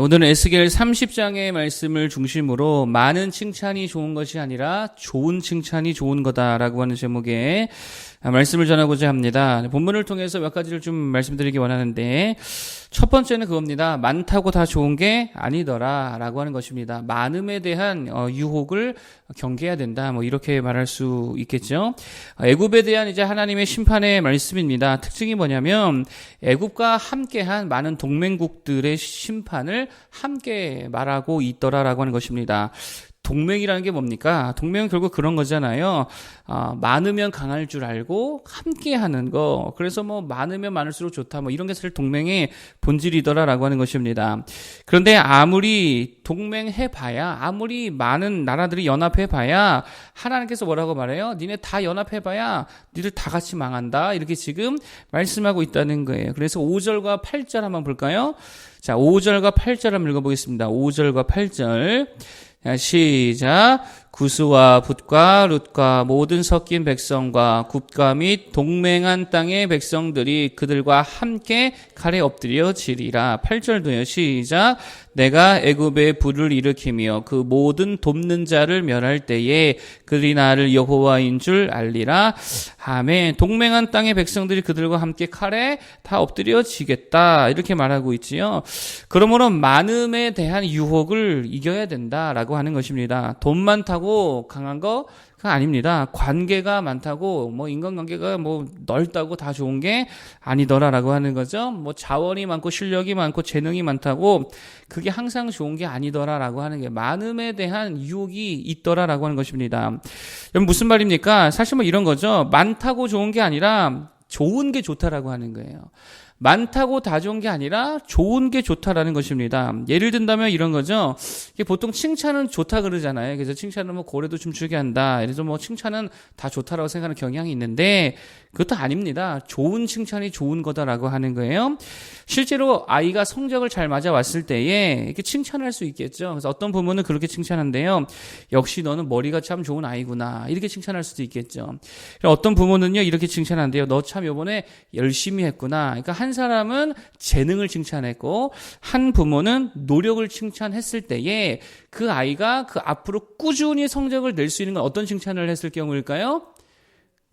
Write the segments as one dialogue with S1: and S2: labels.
S1: 오늘은 에스겔 30장의 말씀을 중심으로 많은 칭찬이 좋은 것이 아니라 좋은 칭찬이 좋은 거다라고 하는 제목의 말씀을 전하고자 합니다. 본문을 통해서 몇 가지를 좀 말씀드리기 원하는데, 첫 번째는 그겁니다. 많다고 다 좋은 게 아니더라 라고 하는 것입니다. 많음에 대한 유혹을 경계해야 된다, 이렇게 말할 수 있겠죠. 애굽에 대한 이제 하나님의 심판의 말씀입니다. 특징이 뭐냐면 애굽과 함께한 많은 동맹국들의 심판을 함께 말하고 있더라라고 하는 것입니다. 동맹이라는 게 뭡니까? 동맹은 결국 그런 거잖아요. 많으면 강할 줄 알고 함께 하는 거. 그래서 많으면 많을수록 좋다. 이런 게 사실 동맹의 본질이더라라고 하는 것입니다. 그런데 아무리 동맹해봐야, 아무리 많은 나라들이 연합해봐야, 하나님께서 뭐라고 말해요? 니네 다 연합해봐야 니들 다 같이 망한다. 이렇게 지금 말씀하고 있다는 거예요. 그래서 5절과 8절 한번 볼까요? 자, 5절과 8절 한번 읽어보겠습니다. 5절과 8절. 시작. 구스와 붓과 룻과 모든 섞인 백성과 굽과 및 동맹한 땅의 백성들이 그들과 함께 칼에 엎드려 지리라. 8절도요. 시작. 내가 애굽에 불을 일으키며 그 모든 돕는 자를 멸할 때에 그들이 나를 여호와인 줄 알리라. 아멘. 동맹한 땅의 백성들이 그들과 함께 칼에 다 엎드려 지겠다. 이렇게 말하고 있지요. 그러므로 많음에 대한 유혹을 이겨야 된다라고 하는 것입니다. 돈 많다고 강한 거 아닙니다. 관계가 많다고 인간관계가 넓다고 다 좋은 게 아니더라라고 하는 거죠. 자원이 많고 실력이 많고 재능이 많다고 그게 항상 좋은 게 아니더라라고 하는 게, 많음에 대한 유혹이 있더라라고 하는 것입니다. 여러분, 무슨 말입니까? 사실 이런 거죠. 많다고 좋은 게 아니라 좋은 게 좋다라고 하는 거예요. 많다고 다 좋은 게 아니라 좋은 게 좋다라는 것입니다. 예를 든다면 이런 거죠. 보통 칭찬은 좋다 그러잖아요. 그래서 칭찬은 고래도 춤추게 한다. 그래서 칭찬은 다 좋다라고 생각하는 경향이 있는데, 그것도 아닙니다. 좋은 칭찬이 좋은 거다라고 하는 거예요. 실제로 아이가 성적을 잘 맞아왔을 때에 이렇게 칭찬할 수 있겠죠. 그래서 어떤 부모는 그렇게 칭찬한대요. 역시 너는 머리가 참 좋은 아이구나. 이렇게 칭찬할 수도 있겠죠. 어떤 부모는요, 이렇게 칭찬한대요. 너 참 이번에 열심히 했구나. 그러니까 한 사람은 재능을 칭찬했고, 한 부모는 노력을 칭찬했을 때에 그 아이가 그 앞으로 꾸준히 성적을 낼 수 있는 건 어떤 칭찬을 했을 경우일까요?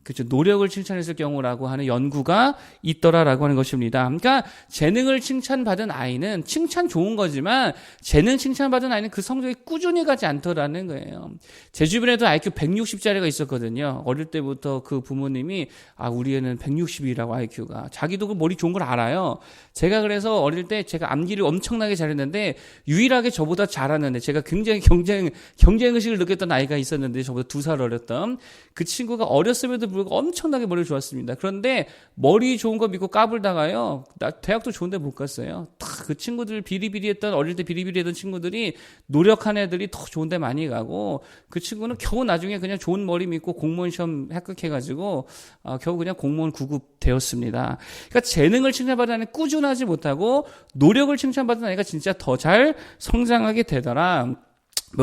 S1: 그렇죠. 노력을 칭찬했을 경우라고 하는 연구가 있더라라고 하는 것입니다. 그러니까 재능을 칭찬받은 아이는 칭찬 좋은 거지만, 재능 칭찬받은 아이는 그 성적이 꾸준히 가지 않더라는 거예요. 제 주변에도 IQ 160짜리가 있었거든요. 어릴 때부터 그 부모님이 우리 애는 160이라고 IQ가. 자기도 그 머리 좋은 걸 알아요. 제가 그래서 어릴 때 제가 암기를 엄청나게 잘했는데, 유일하게 저보다 잘하는데, 제가 굉장히 경쟁의식을 느꼈던 아이가 있었는데, 저보다 2살 어렸던 그 친구가 어렸음에도 불구하고 엄청나게 머리가 좋았습니다. 그런데 머리 좋은 거 믿고 까불다가요, 나 대학도 좋은데 못 갔어요. 그 친구들 어릴 때 비리비리했던 친구들이, 노력한 애들이 더 좋은데 많이 가고, 그 친구는 겨우 나중에 그냥 좋은 머리 믿고 공무원 시험 합격해가지고 겨우 그냥 공무원 9급 되었습니다. 그러니까 재능을 칭찬받은 아이는 꾸준하지 못하고, 노력을 칭찬받은 아이가 진짜 더 잘 성장하게 되더라.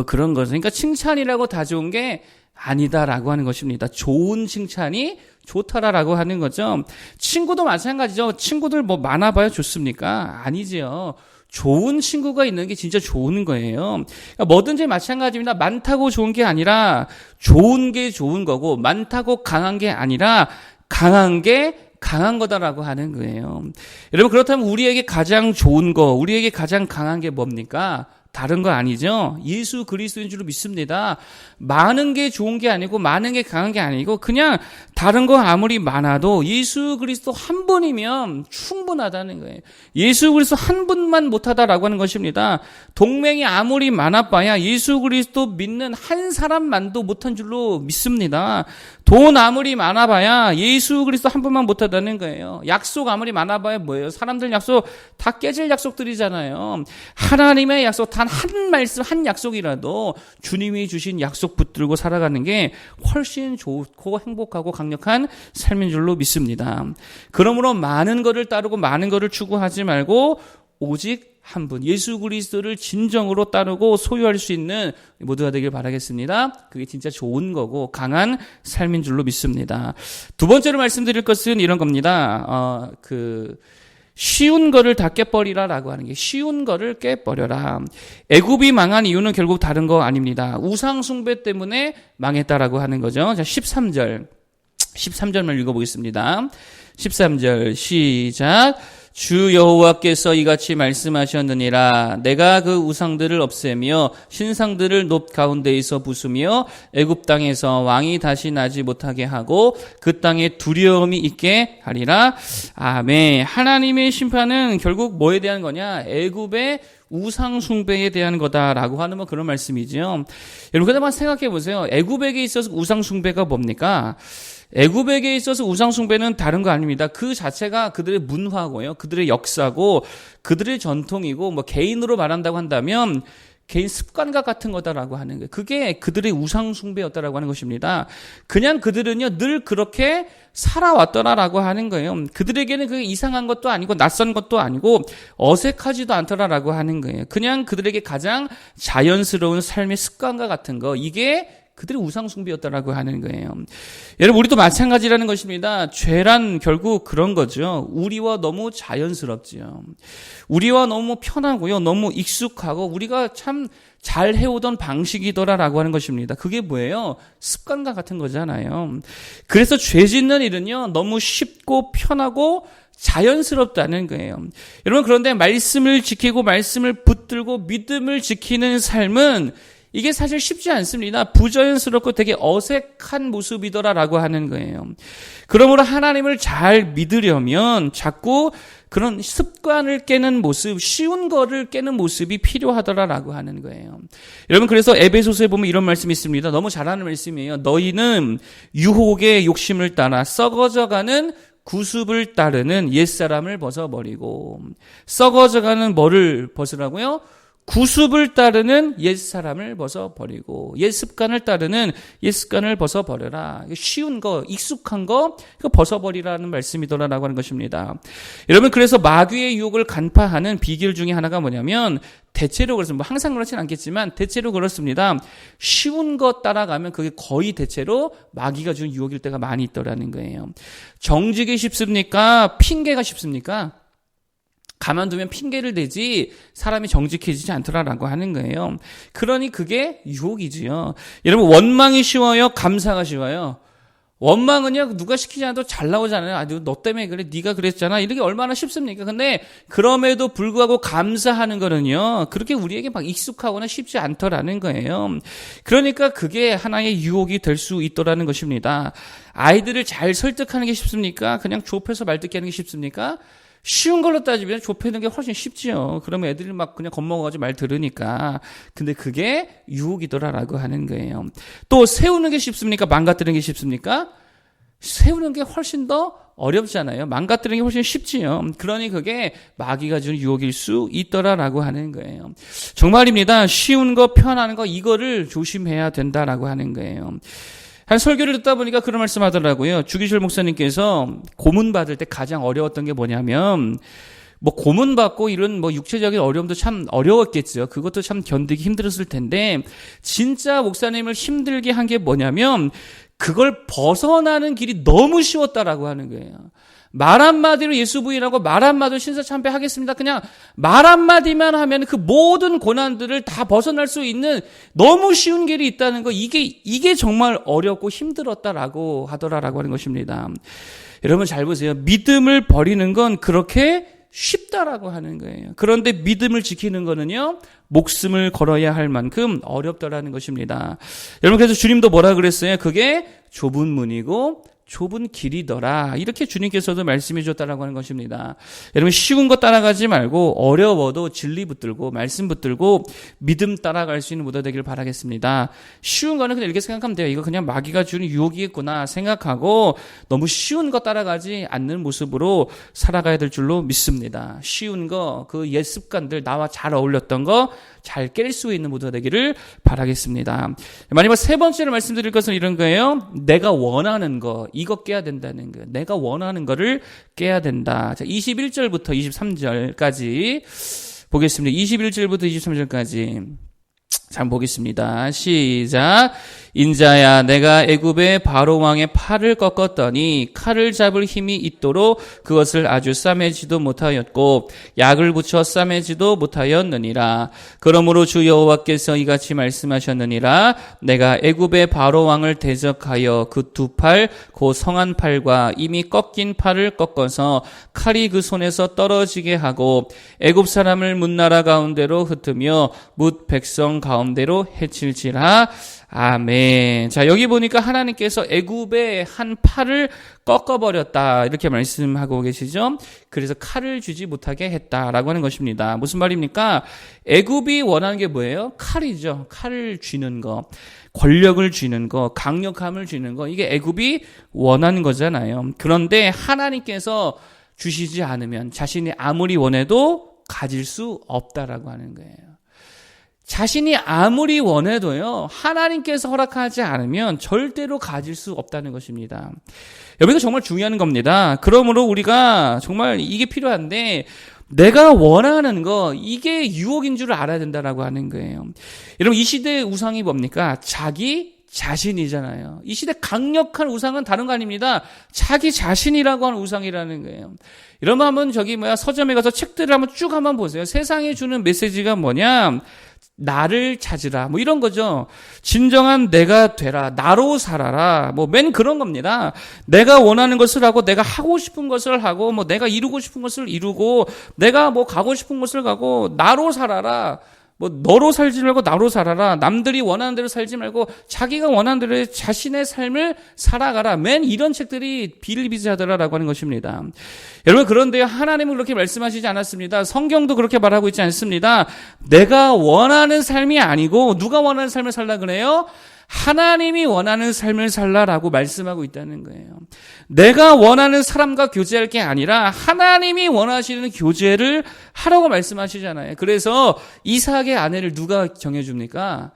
S1: 그런 거죠. 그러니까 칭찬이라고 다 좋은 게 아니다라고 하는 것입니다. 좋은 칭찬이 좋다라고 하는 거죠. 친구도 마찬가지죠. 친구들 많아봐야 좋습니까? 아니지요. 좋은 친구가 있는 게 진짜 좋은 거예요. 그러니까 뭐든지 마찬가지입니다. 많다고 좋은 게 아니라 좋은 게 좋은 거고, 많다고 강한 게 아니라 강한 게 강한 거다라고 하는 거예요. 여러분, 그렇다면 우리에게 가장 좋은 거, 우리에게 가장 강한 게 뭡니까? 다른 거 아니죠? 예수 그리스도인 줄로 믿습니다. 많은 게 좋은 게 아니고, 많은 게 강한 게 아니고, 그냥 다른 거 아무리 많아도 예수 그리스도 한 분이면 충분하다는 거예요. 예수 그리스도 한 분만 못하다라고 하는 것입니다. 동맹이 아무리 많아봐야 예수 그리스도 믿는 한 사람만도 못한 줄로 믿습니다. 돈 아무리 많아봐야 예수 그리스도 한 분만 못하다는 거예요. 약속 아무리 많아봐야 뭐예요? 사람들 약속 다 깨질 약속들이잖아요. 하나님의 약속 단 한 말씀, 한 약속이라도 주님이 주신 약속 붙들고 살아가는 게 훨씬 좋고 행복하고 강력한 삶인 줄로 믿습니다. 그러므로 많은 것을 따르고 많은 것을 추구하지 말고, 오직 한 분, 예수 그리스도를 진정으로 따르고 소유할 수 있는 모두가 되길 바라겠습니다. 그게 진짜 좋은 거고 강한 삶인 줄로 믿습니다. 두 번째로 말씀드릴 것은 이런 겁니다. 쉬운 거를 다 깨버리라라고 하는 게 쉬운 거를 깨버려라. 애굽이 망한 이유는 결국 다른 거 아닙니다. 우상 숭배 때문에 망했다라고 하는 거죠. 자, 13절만 읽어보겠습니다. 13절 시작. 주 여호와께서 이같이 말씀하셨느니라. 내가 그 우상들을 없애며 신상들을 높 가운데에서 부수며 애굽 땅에서 왕이 다시 나지 못하게 하고 그 땅에 두려움이 있게 하리라. 아멘. 하나님의 심판은 결국 뭐에 대한 거냐? 애굽의 우상 숭배에 대한 거다라고 하는 뭐 그런 말씀이죠. 여러분 한번 생각해 보세요. 애굽에게 있어서 우상 숭배가 뭡니까? 애굽에게 있어서 우상 숭배는 다른 거 아닙니다. 그 자체가 그들의 문화고요, 그들의 역사고, 그들의 전통이고, 뭐 개인으로 말한다고 한다면 개인 습관과 같은 거다라고 하는 거예요. 그게 그들의 우상 숭배였다라고 하는 것입니다. 그냥 그들은요 늘 그렇게 살아왔더라라고 하는 거예요. 그들에게는 그게 이상한 것도 아니고 낯선 것도 아니고 어색하지도 않더라라고 하는 거예요. 그냥 그들에게 가장 자연스러운 삶의 습관과 같은 거, 이게 그들의 우상 숭배였다라고 하는 거예요. 여러분, 우리도 마찬가지라는 것입니다. 죄란 결국 그런 거죠. 우리와 너무 자연스럽지요. 우리와 너무 편하고요, 너무 익숙하고 우리가 참 잘 해오던 방식이더라라고 하는 것입니다. 그게 뭐예요? 습관과 같은 거잖아요. 그래서 죄 짓는 일은요 너무 쉽고 편하고 자연스럽다는 거예요. 여러분, 그런데 말씀을 지키고 말씀을 붙들고 믿음을 지키는 삶은 이게 사실 쉽지 않습니다. 부자연스럽고 되게 어색한 모습이더라라고 하는 거예요. 그러므로 하나님을 잘 믿으려면 자꾸 그런 습관을 깨는 모습, 쉬운 거를 깨는 모습이 필요하더라라고 하는 거예요. 여러분, 그래서 에베소서에 보면 이런 말씀이 있습니다. 너무 잘하는 말씀이에요. 너희는 유혹의 욕심을 따라 썩어져가는 구습을 따르는 옛사람을 벗어버리고. 썩어져가는 뭐를 벗으라고요? 구습을 따르는 옛사람을 벗어버리고 옛 습관을 따르는 옛 습관을 벗어버려라. 쉬운 거, 익숙한 거 이거 벗어버리라는 말씀이더라라고 하는 것입니다. 여러분, 그래서 마귀의 유혹을 간파하는 비결 중에 하나가 뭐냐면 대체로 그렇습니다. 뭐 항상 그렇진 않겠지만 대체로 그렇습니다. 쉬운 거 따라가면 그게 거의 대체로 마귀가 준 유혹일 때가 많이 있더라는 거예요. 정직이 쉽습니까? 핑계가 쉽습니까? 가만두면 핑계를 대지 사람이 정직해지지 않더라라고 하는 거예요. 그러니 그게 유혹이지요. 여러분, 원망이 쉬워요? 감사가 쉬워요? 원망은요 누가 시키지 않아도 잘 나오잖아요. 아, 너 때문에 그래, 네가 그랬잖아, 이렇게 얼마나 쉽습니까? 근데 그럼에도 불구하고 감사하는 거는요 그렇게 우리에게 막 익숙하거나 쉽지 않더라는 거예요. 그러니까 그게 하나의 유혹이 될 수 있더라는 것입니다. 아이들을 잘 설득하는 게 쉽습니까? 그냥 좁혀서 말듣게 하는 게 쉽습니까? 쉬운 걸로 따지면 좁히는 게 훨씬 쉽지요. 그러면 애들이 막 그냥 겁먹어가지고 말 들으니까. 근데 그게 유혹이더라라고 하는 거예요. 또 세우는 게 쉽습니까? 망가뜨리는 게 쉽습니까? 세우는 게 훨씬 더 어렵잖아요. 망가뜨리는 게 훨씬 쉽지요. 그러니 그게 마귀가 준 유혹일 수 있더라라고 하는 거예요. 정말입니다. 쉬운 거, 편한 거, 이거를 조심해야 된다라고 하는 거예요. 한 설교를 듣다 보니까 그런 말씀 하더라고요. 주기철 목사님께서 고문 받을 때 가장 어려웠던 게 뭐냐면, 뭐 고문 받고 이런 뭐 육체적인 어려움도 참 어려웠겠죠. 그것도 참 견디기 힘들었을 텐데, 진짜 목사님을 힘들게 한 게 뭐냐면 그걸 벗어나는 길이 너무 쉬웠다라고 하는 거예요. 말 한마디로 예수 부인하고 말 한마디로 신사참배 하겠습니다. 그냥 말 한마디만 하면 그 모든 고난들을 다 벗어날 수 있는 너무 쉬운 길이 있다는 거, 이게 정말 어렵고 힘들었다라고 하더라라고 하는 것입니다. 여러분 잘 보세요. 믿음을 버리는 건 그렇게 쉽다라고 하는 거예요. 그런데 믿음을 지키는 거는요 목숨을 걸어야 할 만큼 어렵다라는 것입니다. 여러분, 그래서 주님도 뭐라 그랬어요? 그게 좁은 문이고 좁은 길이더라, 이렇게 주님께서도 말씀해 주셨다라고 하는 것입니다. 여러분, 쉬운 거 따라가지 말고 어려워도 진리 붙들고 말씀 붙들고 믿음 따라갈 수 있는 모두 되기를 바라겠습니다. 쉬운 거는 그냥 이렇게 생각하면 돼요. 이거 그냥 마귀가 주는 유혹이겠구나 생각하고 너무 쉬운 거 따라가지 않는 모습으로 살아가야 될 줄로 믿습니다. 쉬운 거, 그 옛 습관들, 나와 잘 어울렸던 거 잘 깰 수 있는 모두가 되기를 바라겠습니다. 마지막 세 번째로 말씀드릴 것은 이런 거예요. 내가 원하는 거, 이거 깨야 된다는 거예요. 내가 원하는 거를 깨야 된다. 자, 21절부터 23절까지 보겠습니다. 21절부터 23절까지. 자, 한번 보겠습니다. 시작. 인자야, 내가 애굽의 바로 왕의 팔을 꺾었더니 칼을 잡을 힘이 있도록 그것을 아주 싸매지도 못하였고 약을 붙여 싸매지도 못하였느니라. 그러므로 주 여호와께서 이같이 말씀하셨느니라. 내가 애굽의 바로 왕을 대적하여 그 두 팔, 그 성한 팔과 이미 꺾인 팔을 꺾어서 칼이 그 손에서 떨어지게 하고 애굽 사람을 문나라 가운데로 흩으며 뭇 백성 가운데로 해칠지라. 아멘. 자, 여기 보니까 하나님께서 애굽의 한 팔을 꺾어버렸다 이렇게 말씀하고 계시죠. 그래서 칼을 쥐지 못하게 했다라고 하는 것입니다. 무슨 말입니까? 애굽이 원하는 게 뭐예요? 칼이죠. 칼을 쥐는 거, 권력을 쥐는 거, 강력함을 쥐는 거, 이게 애굽이 원하는 거잖아요. 그런데 하나님께서 주시지 않으면 자신이 아무리 원해도 가질 수 없다라고 하는 거예요. 자신이 아무리 원해도요, 하나님께서 허락하지 않으면 절대로 가질 수 없다는 것입니다. 여기서 정말 중요한 겁니다. 그러므로 우리가 정말 이게 필요한데, 내가 원하는 거, 이게 유혹인 줄 알아야 된다라고 하는 거예요. 여러분, 이 시대의 우상이 뭡니까? 자기 자신이잖아요. 이 시대 강력한 우상은 다른 거 아닙니다. 자기 자신이라고 하는 우상이라는 거예요. 여러분 한번 서점에 가서 책들을 한번 쭉 한번 보세요. 세상에 주는 메시지가 뭐냐? 나를 찾으라. 뭐 이런 거죠. 진정한 내가 되라. 나로 살아라. 맨 그런 겁니다. 내가 원하는 것을 하고, 내가 하고 싶은 것을 하고, 내가 이루고 싶은 것을 이루고, 내가 가고 싶은 것을 가고, 나로 살아라. 너로 살지 말고 나로 살아라. 남들이 원하는 대로 살지 말고 자기가 원하는 대로 자신의 삶을 살아가라. 맨 이런 책들이 비일비재하더라라고 하는 것입니다. 여러분, 그런데 하나님은 그렇게 말씀하시지 않았습니다. 성경도 그렇게 말하고 있지 않습니다. 내가 원하는 삶이 아니고 누가 원하는 삶을 살라 그래요? 하나님이 원하는 삶을 살라라고 말씀하고 있다는 거예요. 내가 원하는 사람과 교제할 게 아니라 하나님이 원하시는 교제를 하라고 말씀하시잖아요. 그래서 이삭의 아내를 누가 정해줍니까?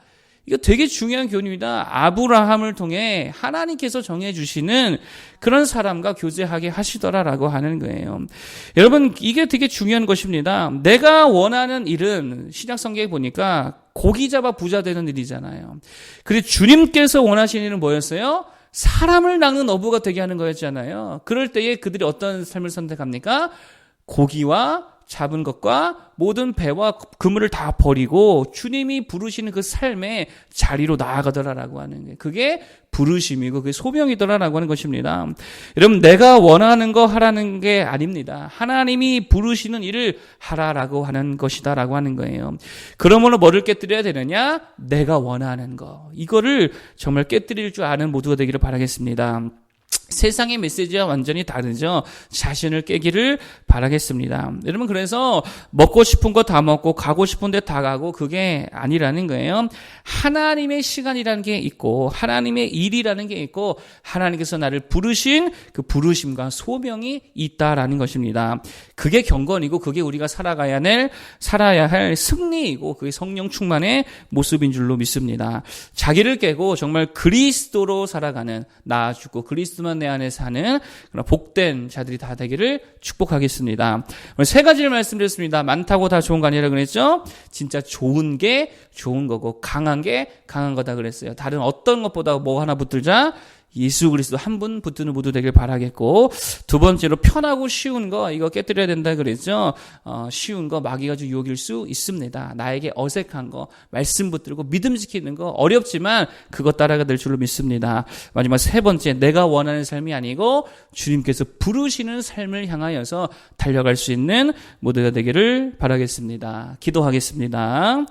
S1: 이거 되게 중요한 교훈입니다. 아브라함을 통해 하나님께서 정해주시는 그런 사람과 교제하게 하시더라라고 하는 거예요. 여러분, 이게 되게 중요한 것입니다. 내가 원하는 일은 신약 성경에 보니까 고기 잡아 부자 되는 일이잖아요. 그리고 주님께서 원하시는 일은 뭐였어요? 사람을 낳는 어부가 되게 하는 거였잖아요. 그럴 때에 그들이 어떤 삶을 선택합니까? 고기와 잡은 것과 모든 배와 그물을 다 버리고 주님이 부르시는 그 삶의 자리로 나아가더라라고 하는 게, 그게 부르심이고 그게 소명이더라라고 하는 것입니다. 여러분, 내가 원하는 거 하라는 게 아닙니다. 하나님이 부르시는 일을 하라라고 하는 것이다라고 하는 거예요. 그러므로 뭐를 깨뜨려야 되느냐? 내가 원하는 거. 이거를 정말 깨뜨릴 줄 아는 모두가 되기를 바라겠습니다. 세상의 메시지와 완전히 다르죠. 자신을 깨기를 바라겠습니다. 여러분, 그래서 먹고 싶은 거 다 먹고 가고 싶은 데 다 가고 그게 아니라는 거예요. 하나님의 시간이라는 게 있고 하나님의 일이라는 게 있고 하나님께서 나를 부르신 그 부르심과 소명이 있다라는 것입니다. 그게 경건이고 그게 우리가 살아야 할 승리이고 그게 성령 충만의 모습인 줄로 믿습니다. 자기를 깨고 정말 그리스도로 살아가는, 나 죽고 그리스도만 내 안에 사는 그런 복된 자들이 다 되기를 축복하겠습니다. 오늘 세 가지를 말씀드렸습니다. 많다고 다 좋은 거 아니라 그랬죠? 진짜 좋은 게 좋은 거고 강한 게 강한 거다 그랬어요. 다른 어떤 것보다 뭐 하나 붙들자? 예수 그리스도 한 분 붙드는 모두 되길 바라겠고, 두 번째로 편하고 쉬운 거, 이거 깨뜨려야 된다 그랬죠. 쉬운 거 마귀가 좀 유혹일 수 있습니다. 나에게 어색한 거, 말씀 붙들고 믿음 지키는 거 어렵지만 그것 따라가 될 줄로 믿습니다. 마지막 세 번째, 내가 원하는 삶이 아니고 주님께서 부르시는 삶을 향하여서 달려갈 수 있는 모두가 되기를 바라겠습니다. 기도하겠습니다.